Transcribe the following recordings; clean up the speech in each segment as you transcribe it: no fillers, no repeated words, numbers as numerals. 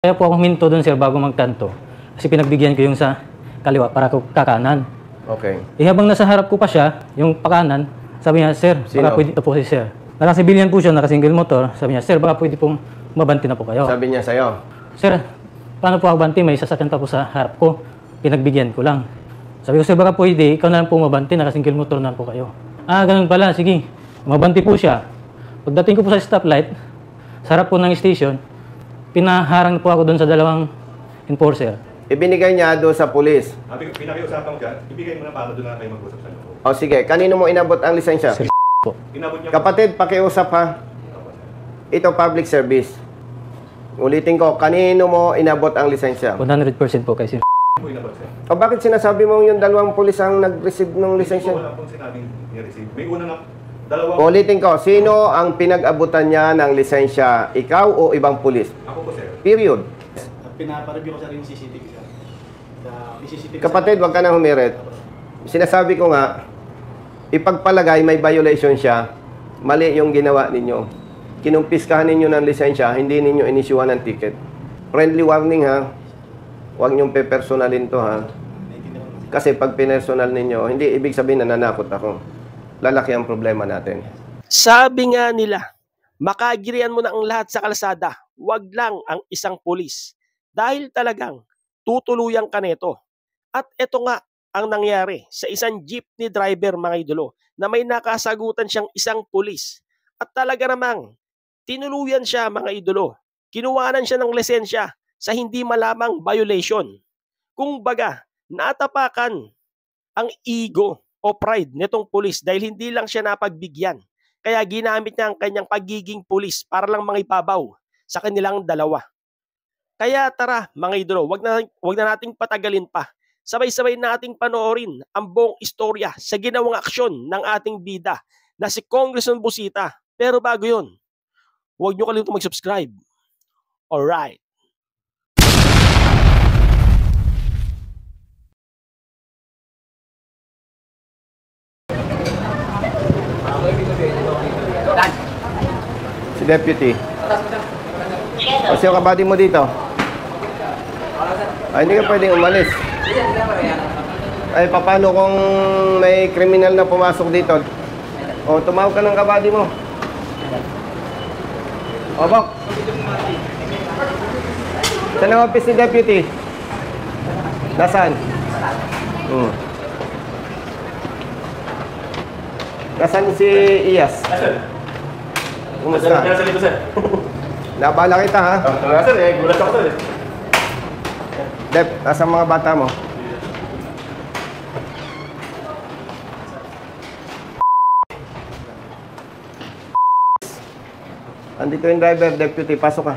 Kaya po ako huminto doon, sir, bago magkanto. Kasi pinagbigyan ko yung sa kaliwa para ko kakanan. Okay. Habang nasa harap ko pa siya, yung pakanan, sabi niya, sir, Sino? baka pwede ito po si sir. Nakasibilyan po siya, nakasingle motor. Sabi niya, sir, baka pwede pong mabanti na po kayo. Sabi niya sa'yo? Sir, paano po ako banti? May sasakyan pa po sa harap ko. Pinagbigyan ko lang. Sabi ko, sir, baka pwede, ikaw na lang po mabanti, nakasingle motor na po kayo. Ah, ganun pala, sige. Mabanti po siya. Pagdating ko po sa stoplight, sa harap po ng station, pinaharang po ako doon sa dalawang enforcer. Ibinigay niya doon sa pulis. Pinakiusapan ko dyan, ibigay mo na para doon na kayo mag-usap sa loob. O sige, kanino mo inabot ang lisensya? Sir, po. Inabot niya Kapatid, pakiusap ha. Ito public service. Ulitin ko, kanino mo inabot ang lisensya? 100% po kay sir. mo inabot sir. O bakit sinasabi mo yung dalawang pulis ang nag-receive ng lisensya? Hindi ko wala pong sinabing ni-receive. May una na, dalawang... Ulitin ko, sino ang pinag-abutan niya ng lisensya? Ikaw o ibang pulis? Ako po sir. Period. Pinapareview ko sa rin yung CCTV, sir. May CCTV, Kapatid, wag ka nang humirit. Sinasabi ko nga, ipagpalagay may violation siya, mali yung ginawa ninyo. Kinumpiskahan ninyo ng lisensya, hindi ninyo inisyuhan ng ticket. Friendly warning ha. Huwag niyong pe-personalin to ha. Kasi pag pinersonal ninyo, hindi ibig sabihin na nanakot ako. Lalaki ang problema natin. Sabi nga nila, makagirian mo na ang lahat sa kalsada, wag lang ang isang pulis. Dahil talagang tutuluyan ka nito. At ito nga ang nangyari sa isang jeepney driver mga idolo na may nakasagutan siyang isang pulis. At talaga namang tinuluyan siya mga idolo. Kinuwanan siya ng lisensya sa hindi malamang violation. Kung baga, natapakan ang ego o pride nitong pulis dahil hindi lang siya napagbigyan. Kaya ginamit niya ang kanyang pagiging pulis para lang mangibabaw sa kanilang dalawa. Kaya tara mga idolo, wag na nating patagalin pa. Sabay-sabay nating panoorin ang buong istorya sa ginawang aksyon ng ating bida na si Congressman Busita. Pero bago yun, huwag nyo kalimutan mag-subscribe. Alright. Si Deputy. O siya kabady mo dito? Ay, hindi ka pwedeng umalis. Ay, paano kung may kriminal na pumasok dito? O, tumawag ka ng kabady mo. O, Bok. Saan ang office ni Deputy? Nasaan? Nasaan si Iyas? Kumusta? Nasa dito sir. Nabala kita ha? Nga sir, gulat ako sir. Dep, nasa mga bata mo? Andito yung driver, deputy. Pasok ka.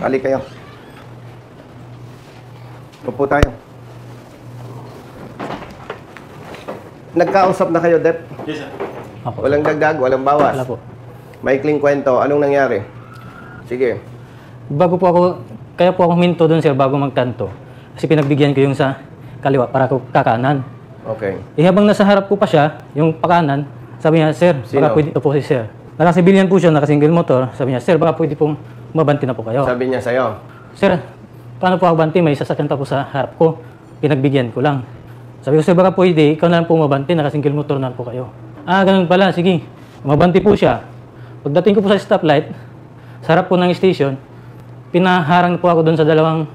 Kali kayo. Upo tayo. Nagkausap na kayo, Dep? Yes sir. Apo. Walang dagdag, walang bawas. Wala po. Maikling kwento. Anong nangyari? Sige. Bago po ako, kaya po ako huminto doon, sir, bago magkanto. Kasi pinagbigyan ko yung sa kaliwa para ko kakanan. Okay. Habang nasa harap ko pa siya, yung pakanan, sabi niya, sir, Sino? baka pwede ito po si sir. Nakasibilyan po siya, nakasingle motor. Sabi niya, sir, baka pwede pong mabanti na po kayo. Sabi niya sa'yo? Sir, paano po ako banti? May sasakyan pa po sa harap ko. Pinagbigyan ko lang. Sabi ko, sir, baka pwede, ikaw na lang po mabanti, nakasingle motor na po kayo. Ah, ganun pala, sige. Mabanti po siya. Pagdating ko po sa stoplight, sa harap po ng station, pinaharang po ako doon sa dalawang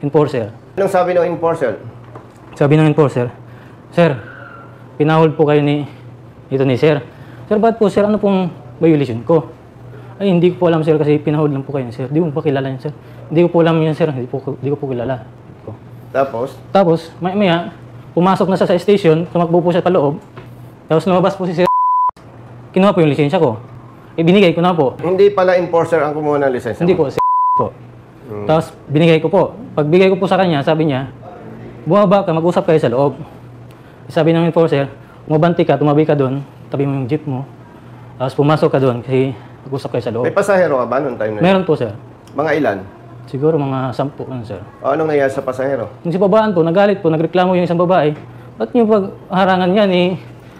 enforcer. Anong sabi ng enforcer? Sabi ng enforcer, sir, pinahol po kayo ni sir. Sir, bakit po, sir, ano pong violation ko? Ay, hindi ko po alam, sir, kasi pinahol lang po kayo ni sir. Hindi ko po kilala niya, sir. Hindi ko po alam yan, sir. Hindi ko po kilala. Tapos, maya, pumasok na siya sa station, tumakbo po siya pa loob. Tapos lumabas po si sir. Kinuha po yung lisensya ko. Binigay ko na po. Hindi pala enforcer ang kumuha ng lisensya. Hindi po, po. Tapos binigay ko po. Pagbigay ko po sa kanya, sabi niya, bumaba ka, mag-usap kayo sa loob. Sabi ng enforcer, umabanti ka, tumabi ka doon, tabi mo yung jeep mo. Tapos pumasok ka doon kasi mag-usap kayo sa loob. May pasahero ka ba noong time na yun? Meron po, sir. Mga ilan? Siguro mga 10 sir. O anong nangyari sa pasahero? Yung si babaan po, nagalit po, nagreklamo yung isang babae. Ba't yung pagharangan niyan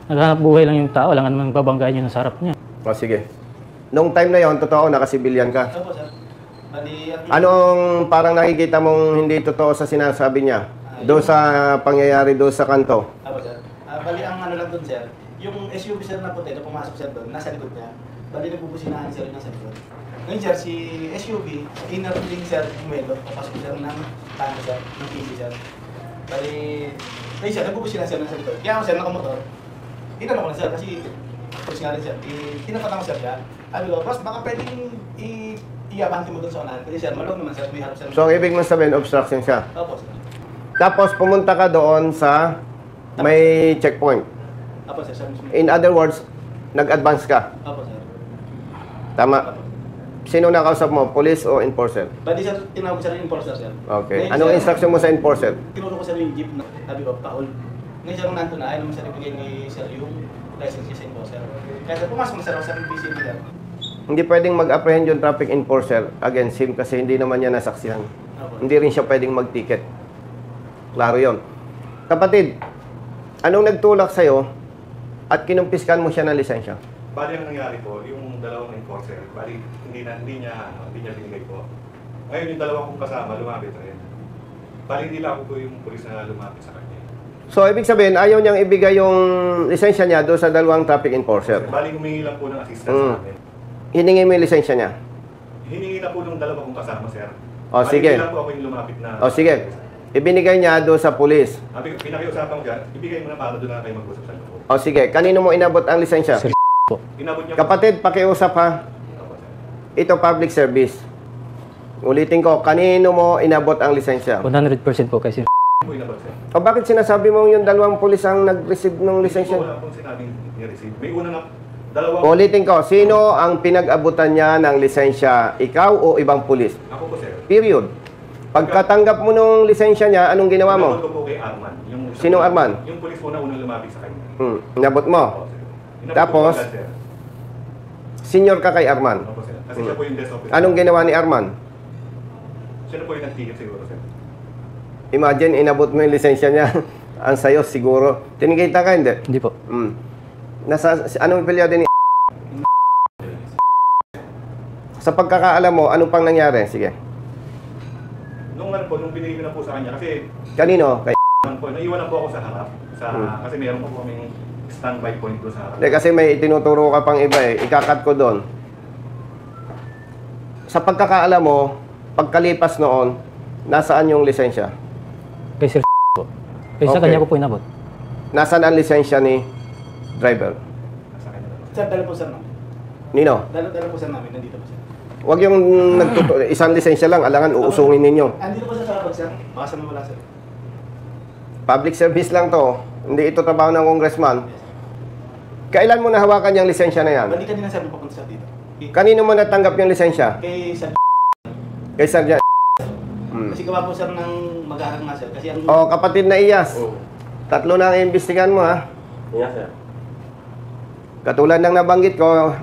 naghanap buhay lang yung tao, lang naman babanggain niyo sa harap niya. O sige. Nung time na yon, totoo, nakasibilyan ka. Opo, sir. Bali, Anong parang nakikita mong hindi totoo sa sinasabi niya? Doon sa pangyayari doon sa kanto. Opo, sir. Bali, ang ano lang doon, sir, yung SUV, sir, na puti, na pumasok, sir, doon, nasa likod niya. Bali, nagpupusinahan, sir, yung nasa likod. Ngayon, sir, si SUV, inner ring, sir, umelo, papasok, sir, ng tango, sir, ng TV, sir. Bali, ngayon, sir, nagpupusinahan, sir, nasa likod. Kaya ako, sir, nakamotor, inano ko na, sir, kasi, pulis nga rin, sir, tinapatan ko, sir, siya. Sabi ko, boss, baka pwedeng iabante mo doon sa unahan. Kasi, sir, malong naman, sir, may harap, sir. So, ang ibig mong sabihin, obstruction siya. Opo, sir. Tapos, pumunta ka doon sa may checkpoint. Opo, sir, sir. In other words, nag-advance ka. Opo, sir. Tama. Sino nakausap mo? Police o enforcer? Bali, sir, tinawag ko, sir, yung enforcer, sir. Okay. Ngayon, Anong sir, instruction mo sa enforcer? tinuro ko, sir, yung jeep na sabi ko, pa-hold. Ngayon, sir, nung nandun na, ayaw naman, sir, ibigay ni sir yung license niya sa enforcer. Kaya, sir, pumasok na, sir, ako sa PCB, sir. Hindi pwedeng mag-apprehend yung traffic enforcer against him kasi hindi naman niya nasaksihan. Opo. Hindi rin siya pwedeng mag-ticket. Klaro yon. Kapatid, anong nagtulak sa'yo at kinumpiskan mo siya ng lisensya? Bali ang nangyari po, yung dalawang enforcer, bali hindi niya binigay po. Ngayon yung dalawang kong kasama, lumapit rin. Bali hindi lang ako po yung pulis na lumapit sa kanya. So, ibig sabihin, ayaw niyang ibigay yung lisensya niya doon sa dalawang traffic enforcer. Bali humingi lang po ng assistance sa amin. Hiningi mo yung lisensya niya. Hiningi na po ng dalawang kong kasama, sir. O, sige. Hindi lang po ako yung lumapit na. O, sige. Ibinigay niya doon sa pulis. Pinakiusapan ko dyan, ibigay mo na para doon na kayo mag-usap sa loob. O, sige. Kanino mo inabot ang lisensya? Sir po. Inabot niya Kapatid, pakiusap ha. Opo, sir. Ito public service. Ulitin ko, kanino mo inabot ang lisensya? 100% po kay Sir. Po inabot, sir. O bakit sinasabi mo yung dalawang pulis ang nag-receive ng Hindi po lisensya? wala pong sinabing ni-receive. May una na, dalawang... Ulitin ko, sino ang pinag-abutan niya ng lisensya? Ikaw o ibang pulis? Ako po, sir. Period. Pagkatanggap mo ng lisensya niya, anong ginawa mo? Inabot ko po kay Arman. Sinong Arman? Yung pulis po na unang lumapit sa kanya. Inabot mo. Opo, sir. Inabot Tapos? ko po agad, sir. Senior ka kay Arman. Opo, sir. Kasi siya po yung desk officer. Anong ginawa ni Arman? Siya na po yung nag-ticket siguro, sir. Imagine, inabot mo yung lisensya niya. Ang sayo, siguro. Tinikita ka, hindi? Hindi po. Anong pilyado ni Sa pagkakaalam mo, anong pang nangyari? Sige. Nung ano po, nung binigay ko na po sa kanya, kasi Kanino? Kay ano po, naiwan na po ako sa harap. Kasi meron po kaming standby point doon sa harap. Hindi, kasi may itinuturo ka pang iba eh. Ikakat ko doon. Sa pagkakaalam mo, pagkalipas noon, nasaan yung lisensya? Kay Sir po. Kaya sa Okay. kanya ko po inabot. Nasaan ang lisensya ni driver? Sa kanya na po. Sir, dala po, sir, namin. Nino? Dala po, sir, namin. Nandito po, sir. Huwag yung isang lisensya lang, alangan uusungin ninyo. Andito po, sir, sa kapag, sir. Baka sa wala, sir. Public service lang to. Hindi ito trabaho ng congressman. Kailan mo nahawakan yung lisensya na yan? Bali kanina, sir, nung papunta, sir, dito. Kanino mo natanggap yung lisensya? Kay sir. Kay Sergeant. Kasi gawa po, sir, ng mag-aaral nga, sir. Kasi ang... O, kapatid na Iyas. Tatlo na ang imbestigan mo, ha? Yes, sir. Katulad ng nabanggit ko,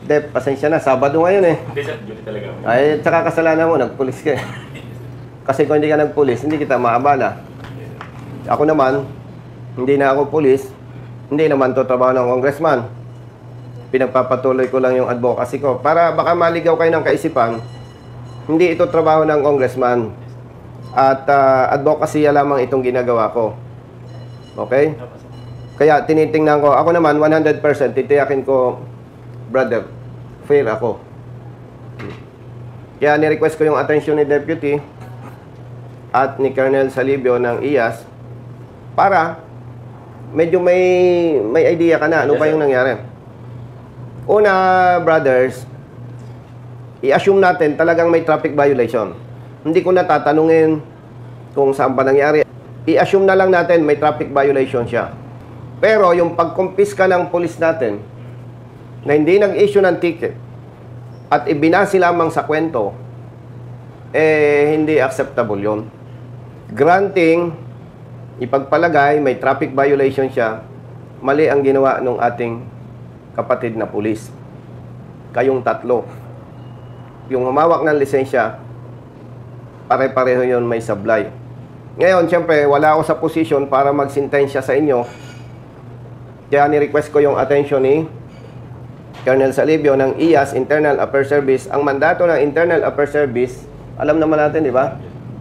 Dep, pasensya na, Sabado ngayon eh. Hindi, sir. Duty talaga. Ay, tsaka kasalanan mo, nagpulis ka eh. Kasi kung hindi ka nagpulis, hindi kita maabala. Ako naman, hindi na ako pulis, hindi naman to trabaho ng congressman. Pinagpapatuloy ko lang yung advocacy ko. Para baka maligaw kayo ng kaisipan, hindi ito trabaho ng congressman. At advocacy lamang itong ginagawa ko. Okay? Kaya tinitingnan ko, ako naman 100%, titiyakin ko, brother, fair ako. Kaya ni-request ko yung attention ni Deputy at ni Colonel Salibio ng IAS para medyo may idea ka na ano ba yung nangyari. Una, brothers, i-assume natin talagang may traffic violation. Hindi ko na tatanungin kung saan pa nangyari. I-assume na lang natin may traffic violation siya. Pero yung pagkumpiska ng pulis natin na hindi nag-issue ng ticket at ibinasi lamang sa kwento, hindi acceptable yon. Granting, ipagpalagay, may traffic violation siya, mali ang ginawa ng ating kapatid na pulis. Kayong tatlo. Yung humawak ng lisensya, pare-pareho yon may sablay. Ngayon, siyempre, wala ako sa posisyon para magsintensya sa inyo. Kaya ni-request ko yung attention ni Colonel Salibio ng IAS, Internal Affairs Service. Ang mandato ng Internal Affairs Service, alam naman natin, di ba?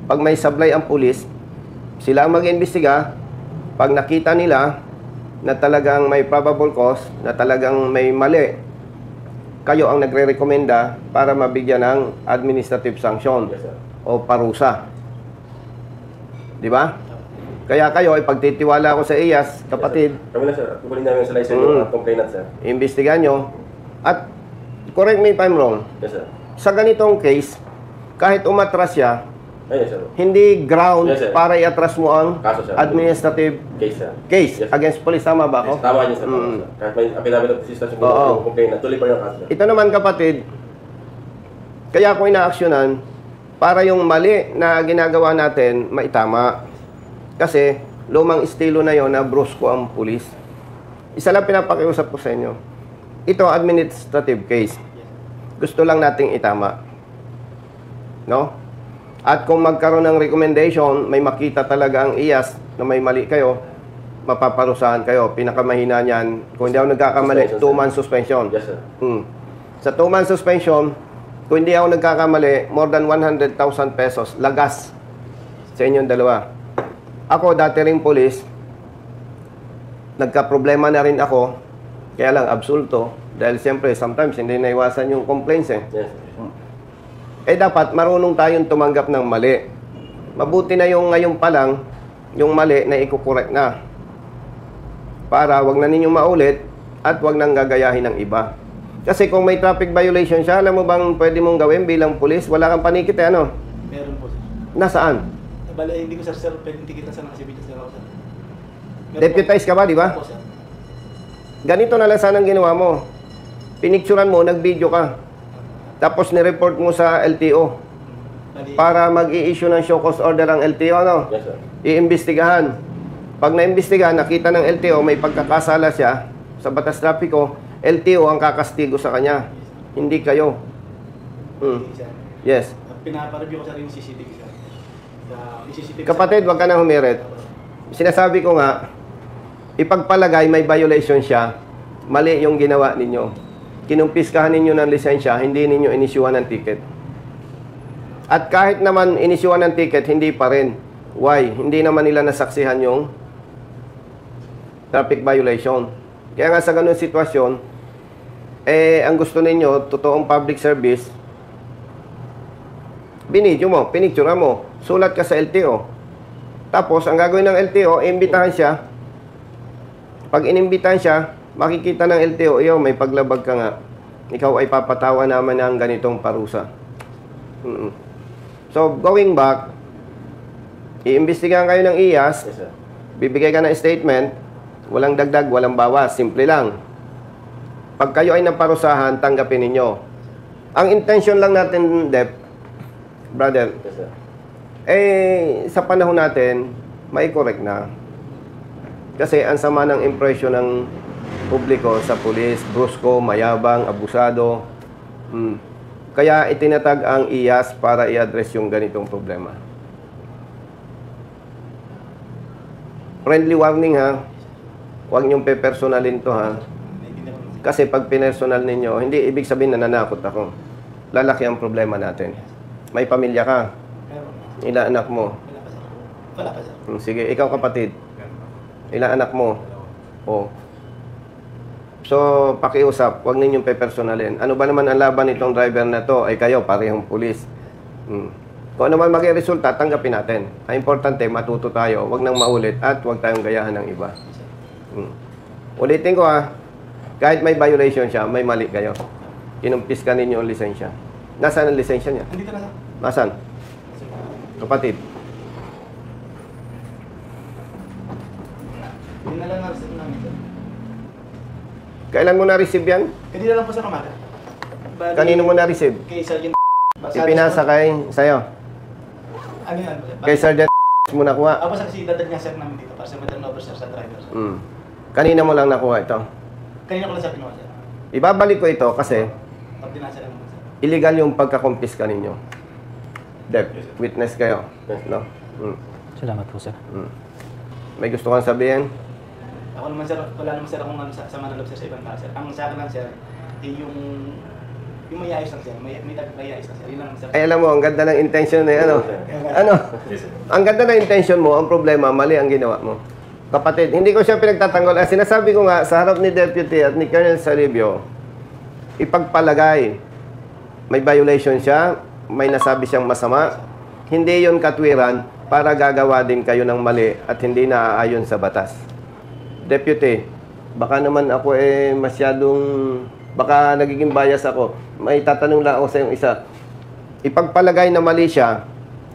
Pag may sablay ang pulis, sila ang mag-imbestiga. Pag nakita nila na talagang may probable cause, na talagang may mali, kayo ang nagre-rekomenda para mabigyan ng administrative sanction o parusa. Di ba? Kaya kayo, ipagtitiwala ako sa IAS, kapatid. Kami na sir, kukunin namin sa license yung complainant sir. Imbestigahan nyo. At, correct me if I'm wrong, Yes sir. sa ganitong case, kahit umatras siya, Ayun sir. hindi ground Yes, sir. para i-atras mo ang Kaso, sir. administrative Case sir. case Yes, sir. against police. Tama ba ako? Yes, tama niyo sir. Tama, sir. Kahit may affidavit of assistance yung Oo. complainant, tuloy pa yung kaso sir. Ito naman kapatid, kaya ako inaaksyonan para yung mali na ginagawa natin maitama. Kasi lumang estilo na yon na brusko ang pulis. Isa lang pinapakiusap ko sa inyo. Ito administrative case. Gusto lang nating itama. No? At kung magkaroon ng recommendation, may makita talaga ang IAS na may mali kayo, mapaparusahan kayo. Pinakamahina niyan, kung hindi ako nagkakamali, Suspension, 2-month suspension. Yes sir. Sa 2-month suspension, kung hindi ako nagkakamali, more than 100,000 pesos, lagas sa inyong dalawa. Ako, dati rin police, nagka-problema na rin ako, kaya lang absulto, dahil siyempre, sometimes hindi naiwasan yung complaints eh. Yes. Dapat marunong tayong tumanggap ng mali. Mabuti na yung ngayon pa lang, yung mali na ikukorek na. Para wag na ninyong maulit at wag nang gagayahin ng iba. Kasi kung may traffic violation siya, alam mo bang pwede mong gawin bilang pulis? Wala kang panikit eh, ano? Meron po sir. Nasaan? Bale, hindi ko sir pwedeng tikitan sa nakasibit sir ako sir. Meron Deputize ka ba, di ba? po sir. Ganito na lang sanang ginawa mo. Pinicturan mo, nag-video ka. Tapos nireport mo sa LTO. Bali, Para mag-i-issue ng show cause order ang LTO, ano? Yes sir. Iimbestigahan. Pag naimbestigahan, nakita ng LTO, may pagkakasala siya sa batas trapiko, LTO ang kakastigo sa kanya. Hindi kayo. sir. Yes. Pinapareview ko sir yung CCTV sir. Yung CCTV Kapatid, wag ka nang humirit. Sinasabi ko nga, ipagpalagay may violation siya, mali yung ginawa ninyo. Kinumpiskahan ninyo ng lisensya, hindi ninyo inisyuhan ng ticket. At kahit naman inisyuhan ng ticket, hindi pa rin. Why? Hindi naman nila nasaksihan yung traffic violation. Kaya nga sa ganun sitwasyon, ang gusto ninyo, totoong public service, binidyo mo, pinicture mo, sulat ka sa LTO. Tapos, ang gagawin ng LTO, imbitahan siya. Pag inimbitahan siya, makikita ng LTO, iyo, may paglabag ka nga. Ikaw ay papatawa naman ng ganitong parusa. So, going back, iimbestigahan kayo ng IAS, Yes sir. bibigay ka ng statement, walang dagdag, walang bawas, simple lang. Pag kayo ay naparusahan, tanggapin ninyo. Ang intention lang natin, Dep, brother, Yes sir. sa panahon natin, may correct na. Kasi ang sama ng impression ng publiko sa pulis, brusko, mayabang, abusado. Kaya itinatag ang IAS para i-address yung ganitong problema. Friendly warning ha. Huwag niyong pe-personalin to ha. Kasi pag pinersonal ninyo, hindi ibig sabihin na nanakot ako. Lalaki ang problema natin. May pamilya ka. Meron. Ilan anak mo? Wala pa sir. Wala pa sir. Sige, ikaw kapatid. Ilan anak mo? Oh. So, pakiusap, huwag ninyong pe-personalin. Ano ba naman ang laban nitong driver na to? Ay kayo, parehong pulis. Kung ano man maging resulta, tanggapin natin. Ang importante, matuto tayo. Huwag nang maulit at huwag tayong gayahan ng iba. Ulitin ko ha, kahit may violation siya, may mali kayo. Kinumpis ka ninyo ang lisensya. Nasaan ang lisensya niya? Andito na sir. Nasaan? Kapatid. Hindi na lang na-receive namin sir. Kailan mo na-receive yan? Kanina lang po sa umaga. Bali, Kanino mo na-receive? Kay Sergeant. Ipinasa kay sa'yo. Ano yan? Kay Sergeant mo nakuha. Ako sa kasi dadad niya sir namin dito para sa turnover sir sa driver sir. Kanina mo lang nakuha ito. Kanina ko lang sir kinuha sir. Ibabalik ko ito kasi Ordinansa lang naman sir. illegal yung pagkakumpiska ninyo. Dep, witness kayo. No? Salamat po, sir. May gusto kang sabihin? Ako naman sir, wala naman sir akong ano, sa manalog sir sa ibang tao sir. Ang sa akin lang sir, yung mayayos lang sir, may nagmayayos lang sir, yun lang sir. Ay, alam mo, ang ganda ng intention eh, ano? Ano? Ang ganda ng intention mo, ang problema, mali ang ginawa mo. Kapatid, hindi ko siya pinagtatanggol. Sinasabi ko nga, sa harap ni Deputy at ni Colonel Saribio, ipagpalagay, may violation siya, may nasabi siyang masama, hindi yon katwiran para gagawa din kayo ng mali at hindi naaayon sa batas. Deputy, baka naman ako masyadong, baka nagiging bias ako. May tatanong lang ako sa yung isa. Ipagpalagay na mali siya,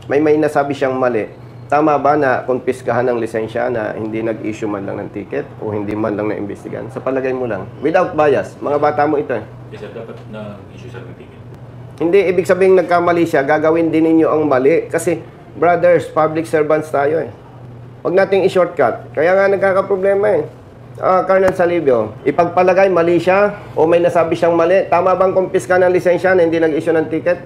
may nasabi siyang mali. Tama ba na konpiskahan ng lisensya na hindi nag-issue man lang ng ticket o hindi man lang na-imbestigan? Sa palagay mo lang. Without bias. Mga bata mo ito eh. Yes, sir. Dapat na-issue sir ng ticket. Hindi, ibig sabihin nagkamali siya, gagawin din ninyo ang mali. Kasi, brothers, public servants tayo eh. Huwag nating i-shortcut. Kaya nga nagkakaproblema eh. Colonel Salibio, ipagpalagay mali siya o may nasabi siyang mali. Tama bang kumpiska ng lisensya na hindi nag-issue ng ticket?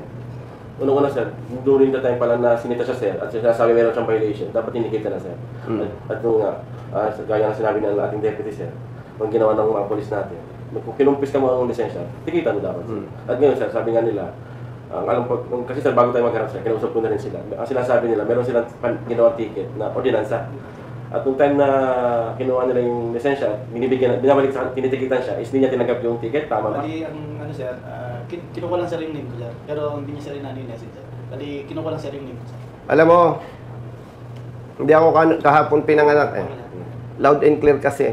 Unang-una sir, during the time pala na sinita siya sir at sinasabi meron siyang violation, dapat inikita na sir. At nung gaya ng sinabi ng ating deputy sir, nung ginawa ng mga polis natin, kung kinumpis ka mo ang lisensya, tikita mo dapat sir. At ngayon sir, sabi nga nila, kasi sir, bago tayo magharap sir, kinausap ko na rin sila. Ang sinasabi nila, meron silang ginawang ticket na ordinansa. At nung time na kinuha nila yung lisensya, binabalik sa tinitikitan siya, is hindi niya tinanggap yung ticket, tama ba? Bali, ang ano sir, kinukuha lang sir yung name ko sir, pero hindi niya sir rin yung message sir. Bali, kinukuha lang sir yung name ko sir. Alam mo, hindi ako kahapon pinanganak eh. Loud and clear kasi.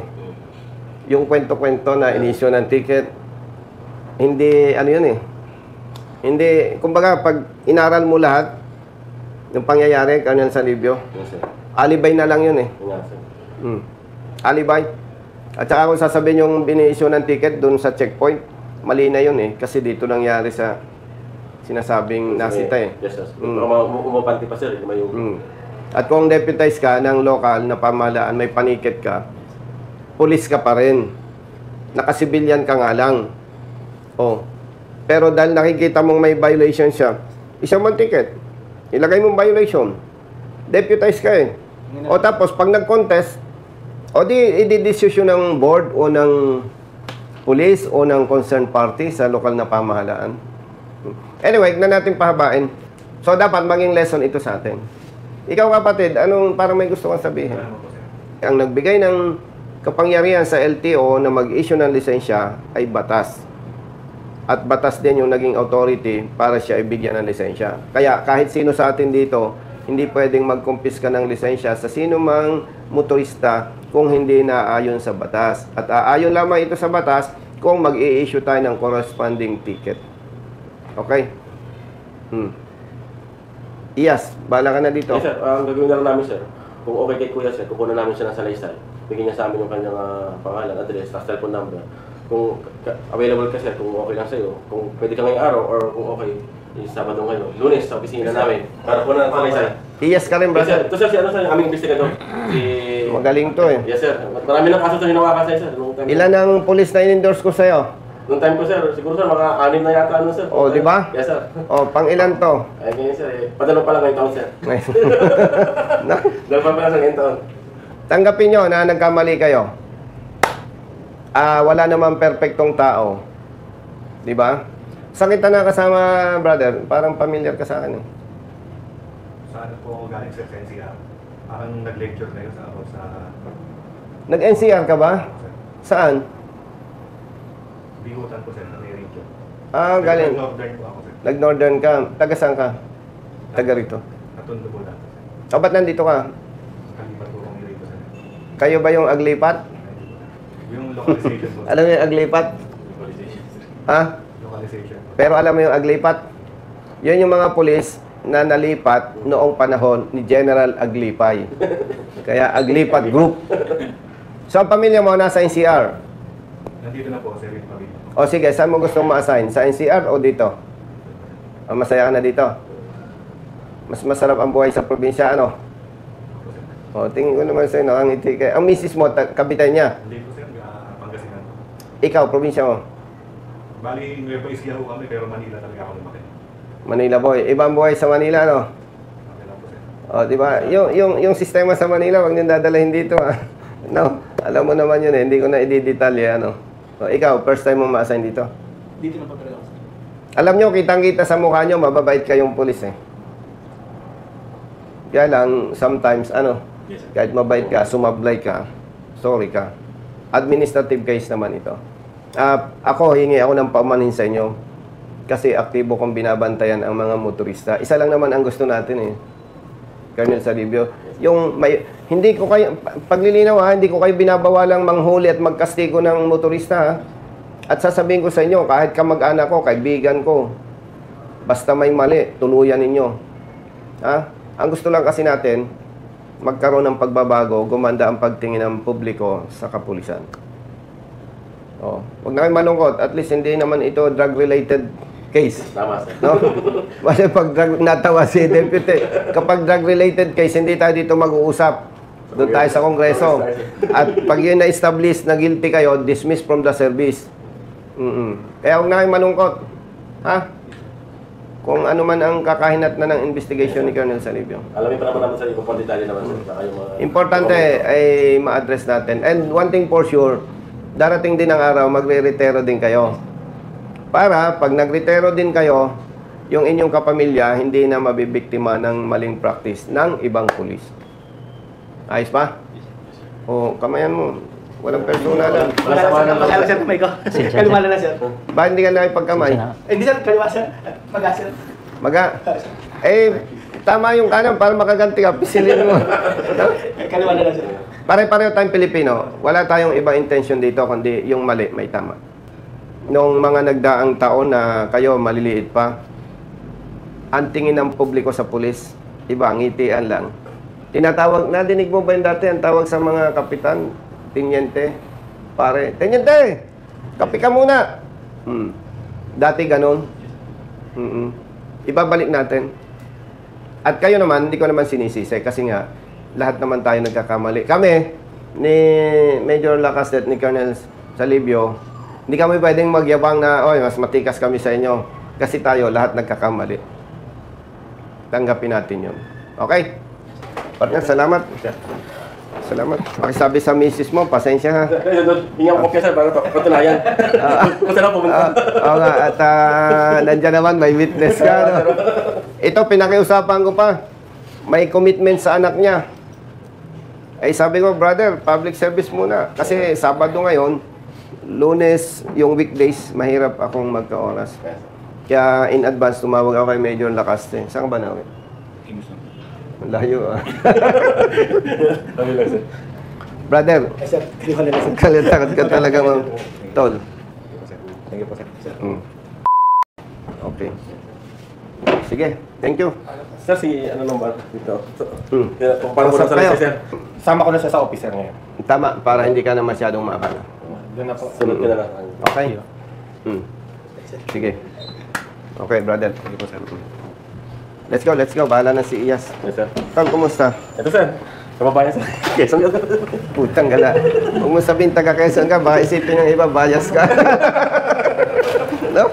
Yung kwento-kwento na inisyo ng ticket, hindi, ano yun eh. Hindi, kumbaga, pag inaral mo lahat, yung pangyayari, Colonel Salibio, Yes sir. alibay na lang yun eh. Yun nga sir. Alibay. At saka kung sasabihin yung bini-issue ng ticket doon sa checkpoint, mali na yun eh. Kasi dito nangyari sa sinasabing nasita eh. Yes sir. Pero umupanti pa sir, may yung... At kung deputize ka ng lokal na pamahalaan, may paniket ka, pulis ka pa rin. Nakasibilyan ka nga lang. Oh. Pero dahil nakikita mong may violation siya, isang man ticket. Ilagay mong violation. Deputize ka eh. O tapos, pag nag-contest, o di i-decision ng board o ng police o ng concerned party sa lokal na pamahalaan. Anyway, na natin pahabain. So, dapat maging lesson ito sa atin. Ikaw kapatid, anong parang may gusto kang sabihin? Ang nagbigay ng kapangyarihan sa LTO na mag-issue ng lisensya ay batas. At batas din yung naging authority para siya ibigyan ng lisensya. Kaya kahit sino sa atin dito, hindi pwedeng magkumpiska ng lisensya sa sino mang motorista kung hindi naayon sa batas. At aayon lamang ito sa batas kung mag-i-issue tayo ng corresponding ticket. Okay? Yes, bahala ka na dito. Yes sir, ang gagawin na lang namin sir, kung okay kay kuya sir, kukunan namin siya ng salaysay. Bigyan niya sa amin yung kanyang pangalan, address, tapos telephone number. Kung available ka sir, kung okay lang sa'yo, kung pwede ka ngayong araw or kung okay, Sabado ngayon, Lunes sa opisina namin para kunan ng salaysay. Yes ka rin, Yes sir, brother. ito sir, si ano sir, aming investigador. Magaling to eh. Yes sir, marami ng kaso sa hinawakan sa'yo sir. Nung time, Ilan ang police na in-endorse ko sa'yo? Nung time ko sir, siguro sir, mga 6 na yata ano sir. Oh, di ba? Yes sir. O, pang ilan to? Ay, ganyan sir, padalo pa lang ngayong taon sir. Na- Dalo pa lang sa ngayong taon. Tanggapin nyo na nagkamali kayo. Wala namang perpektong tao. Di ba? Saan kita na kasama, brother? Parang familiar ka sa akin eh. Saan po ako galing sa NCR? Parang nag-lecture kayo sa Nag-NCR ka ba? Saan? Bihutan po sir, sa may region. Galing. Northern po ako sir. Nag-northern ka. Taga saan ka? Taga rito. Natundo po dati sir. O, ba't nandito ka? Kalipat po kong rito sir. Kayo ba yung aglipat? Yung localization po. Alam mo yung aglipat? Ha? Localization. Pero alam mo yung aglipat? Yun yung mga pulis na nalipat noong panahon ni General Aglipay. Kaya Aglipat Group. So, ang pamilya mo nasa NCR? Nandito na po sir yung pamilya. O sige, saan mo gusto ma-assign? Sa NCR o dito? Masaya ka na dito? Mas masarap ang buhay sa probinsya, ano? O, tingin ko naman sa'yo, nakangiti kayo. Ang misis mo, kapitan niya. Hindi po sir, Pangasinan. Ikaw, probinsya mo. Bali, Nueva Ecija ho kami, pero Manila talaga ako lumaki. Manila boy. Ibang buhay sa Manila, no? Okay lang po sir. O, di ba? Yung sistema sa Manila, wag niyong dadalhin dito, ha? No, alam mo naman yun eh. Hindi ko na i-detalye, ano? O, ikaw, first time mo ma-assign dito? Dito na po talaga ako. Alam nyo, kitang-kita sa mukha nyo, mababait kayong pulis eh. Kaya lang, sometimes, Yes, sir. kahit mabait ka, sumablay ka, sorry ka. Administrative case naman ito. Ako, hingi ako ng paumanhin sa inyo kasi aktibo kong binabantayan ang mga motorista. Isa lang naman ang gusto natin eh, Colonel Salibio. Yung hindi ko kayo, paglilinaw ha, hindi ko kayo binabawalang manghuli at magkastigo ng motorista ha. At sasabihin ko sa inyo, kahit kamag-anak ko, kaibigan ko, basta may mali, tuluyan ninyo. Ha? Ang gusto lang kasi natin, magkaroon ng pagbabago, gumanda ang pagtingin ng publiko sa kapulisan. Oh, wag na kayo malungkot. At least hindi naman ito drug-related case. Tama, sir. No? Kasi pag natawa si Deputy, kapag drug-related case, hindi tayo dito mag-uusap. Doon tayo sa Kongreso. At pag yun na-establish na guilty kayo, dismiss from the service. Kaya huwag na kayo malungkot. Ha? Kung ano man ang kakahinat na ng investigation ni Colonel Salibio. Alamin pa naman naman sa ibang detalye naman, sir. Saka yung mga... Importante ay ma-address natin. And one thing for sure, darating din ang araw, magre-retero din kayo. Para pag nag-retero din kayo, yung inyong kapamilya hindi na mabibiktima ng maling practice ng ibang pulis. Ayos pa? O, kamayan mo. Walang personalan. Magkala sir, kamay ko. Kalima na lang sir. Bakit hindi ka nakipagkamay? Hindi sir, kaliwa sir. Maga sir. Maga. Tama yung kanan para makaganti ka. Pisilin mo. Kaliwa na lang sir. Pare-pareho tayong Pilipino. Wala tayong ibang intention dito, kundi yung mali, may tama. Noong mga nagdaang taon na kayo maliliit pa, ang tingin ng publiko sa pulis, iba, ngitian lang. Tinatawag, nadinig mo ba yung dati, ang tawag sa mga kapitan, tenyente, pare, tenyente, kape ka muna. Dati ganun. Ibabalik natin. At kayo naman, hindi ko naman sinisisi, kasi nga, lahat naman tayo nagkakamali. Kami, ni Major Lacaste at ni Colonel Salibio, hindi kami pwedeng magyabang na, oy, mas matikas kami sa inyo. Kasi tayo, lahat nagkakamali. Tanggapin natin yun. Okay? Partner, salamat. Salamat. Pakisabi sa misis mo, pasensya ha. Hinga ko kopya, sir, para patunayan. Kung saan ako pumunta. Oo nga, at nandiyan naman, may witness ka. No? Ito, pinakiusapan ko pa. May commitment sa anak niya. Sabi ko, brother, public service muna. Kasi Sabado ngayon, Lunes, yung weekdays, mahirap akong magka-oras. Kaya in advance, tumawag ako kay Major Lacaste. Saan ka ba namin? Layo ah. Sabi lang, sir. Brother, Sir, kaliwa na lang sir. kalitakot ka talaga, ma'am. Tol. Thank you po, sir. Okay. Sige, thank you. Sir, si ano naman dito? Hmm. Paano mo na sa Kayo. sir? Sama ko na siya sa officer ngayon. Tama, para hindi ka na masyadong maakala. Doon na po. Sunod ka na lang. Okay? Sige. Okay, brother. Thank you po, sir. Let's go. Bahala na si Iyas. Yes, sir. Tol, kumusta? Ito, sir. Kababayan, sir. Quezon. Putang gala. Huwag mo sabihin taga Quezon ka, baka isipin ng iba, bias ka. No?